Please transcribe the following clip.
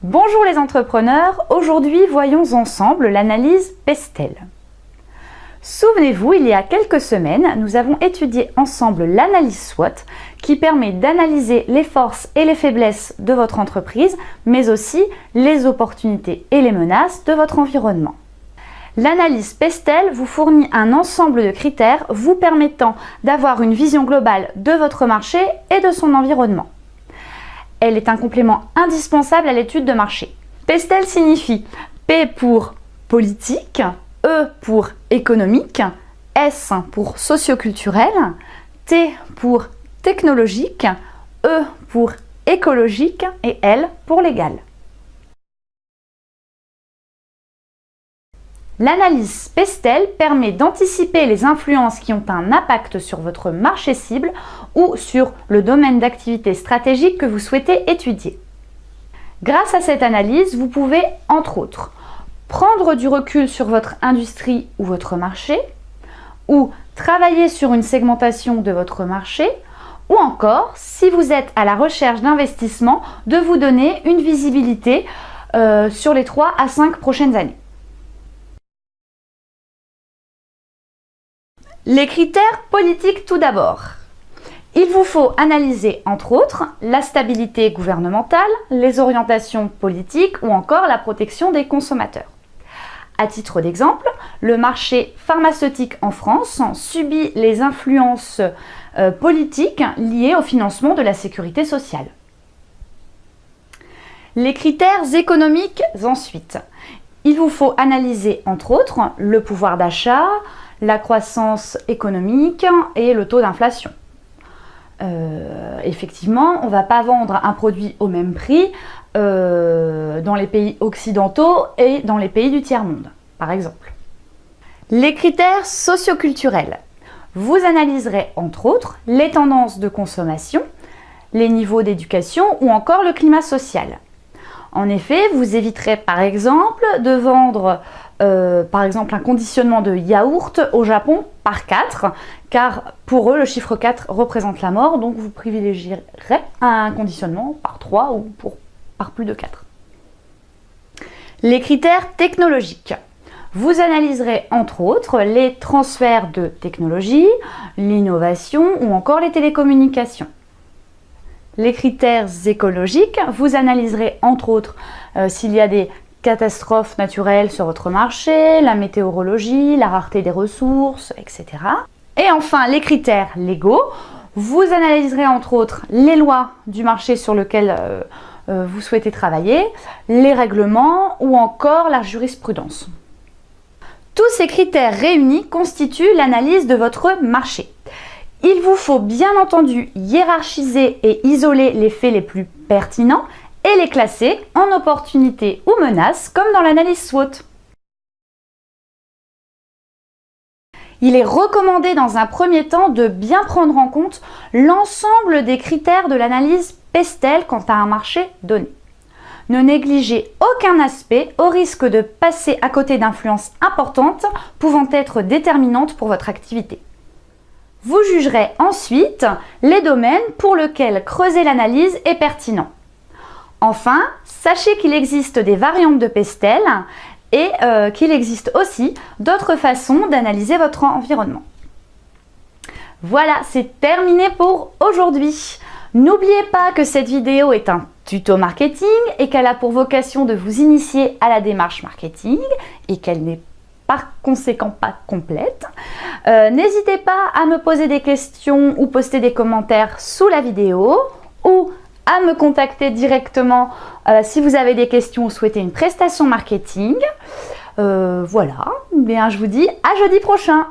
Bonjour les entrepreneurs, aujourd'hui voyons ensemble l'analyse Pestel. Souvenez-vous, il y a quelques semaines, nous avons étudié ensemble l'analyse SWOT qui permet d'analyser les forces et les faiblesses de votre entreprise, mais aussi les opportunités et les menaces de votre environnement. L'analyse Pestel vous fournit un ensemble de critères vous permettant d'avoir une vision globale de votre marché et de son environnement. Elle est un complément indispensable à l'étude de marché. Pestel signifie P pour politique, E pour économique, S pour socioculturel, T pour technologique, E pour écologique et L pour légal. L'analyse Pestel permet d'anticiper les influences qui ont un impact sur votre marché cible ou sur le domaine d'activité stratégique que vous souhaitez étudier. Grâce à cette analyse, vous pouvez, entre autres, prendre du recul sur votre industrie ou votre marché, ou travailler sur une segmentation de votre marché, ou encore, si vous êtes à la recherche d'investissement, de vous donner une visibilité sur les 3 à 5 prochaines années. Les critères politiques tout d'abord. Il vous faut analyser entre autres la stabilité gouvernementale, les orientations politiques ou encore la protection des consommateurs. À titre d'exemple, le marché pharmaceutique en France subit les influences politiques liées au financement de la sécurité sociale. Les critères économiques ensuite. Il vous faut analyser entre autres le pouvoir d'achat, la croissance économique et le taux d'inflation. Effectivement, on ne va pas vendre un produit au même prix dans les pays occidentaux et dans les pays du tiers-monde, par exemple. Les critères socioculturels. Vous analyserez entre autres les tendances de consommation, les niveaux d'éducation ou encore le climat social. En effet, vous éviterez par exemple de vendre un conditionnement de yaourt au Japon par 4, car pour eux le chiffre 4 représente la mort, donc vous privilégierez un conditionnement par 3 ou par plus de 4. Les critères technologiques. Vous analyserez entre autres les transferts de technologie, l'innovation ou encore les télécommunications. Les critères écologiques, vous analyserez entre autres s'il y a des catastrophes naturelles sur votre marché, la météorologie, la rareté des ressources, etc. Et enfin, les critères légaux, vous analyserez entre autres les lois du marché sur lequel vous souhaitez travailler, les règlements ou encore la jurisprudence. Tous ces critères réunis constituent l'analyse de votre marché. Il vous faut bien entendu hiérarchiser et isoler les faits les plus pertinents et les classer en opportunités ou menaces comme dans l'analyse SWOT. Il est recommandé dans un premier temps de bien prendre en compte l'ensemble des critères de l'analyse Pestel quant à un marché donné. Ne négligez aucun aspect au risque de passer à côté d'influences importantes pouvant être déterminantes pour votre activité. Vous jugerez ensuite les domaines pour lesquels creuser l'analyse est pertinent. Enfin, sachez qu'il existe des variantes de Pestel et qu'il existe aussi d'autres façons d'analyser votre environnement. Voilà, c'est terminé pour aujourd'hui. N'oubliez pas que cette vidéo est un tuto marketing et qu'elle a pour vocation de vous initier à la démarche marketing et qu'elle n'est par conséquent pas complète. N'hésitez pas à me poser des questions ou poster des commentaires sous la vidéo ou à me contacter directement si vous avez des questions ou souhaitez une prestation marketing. Voilà, bien, je vous dis à jeudi prochain.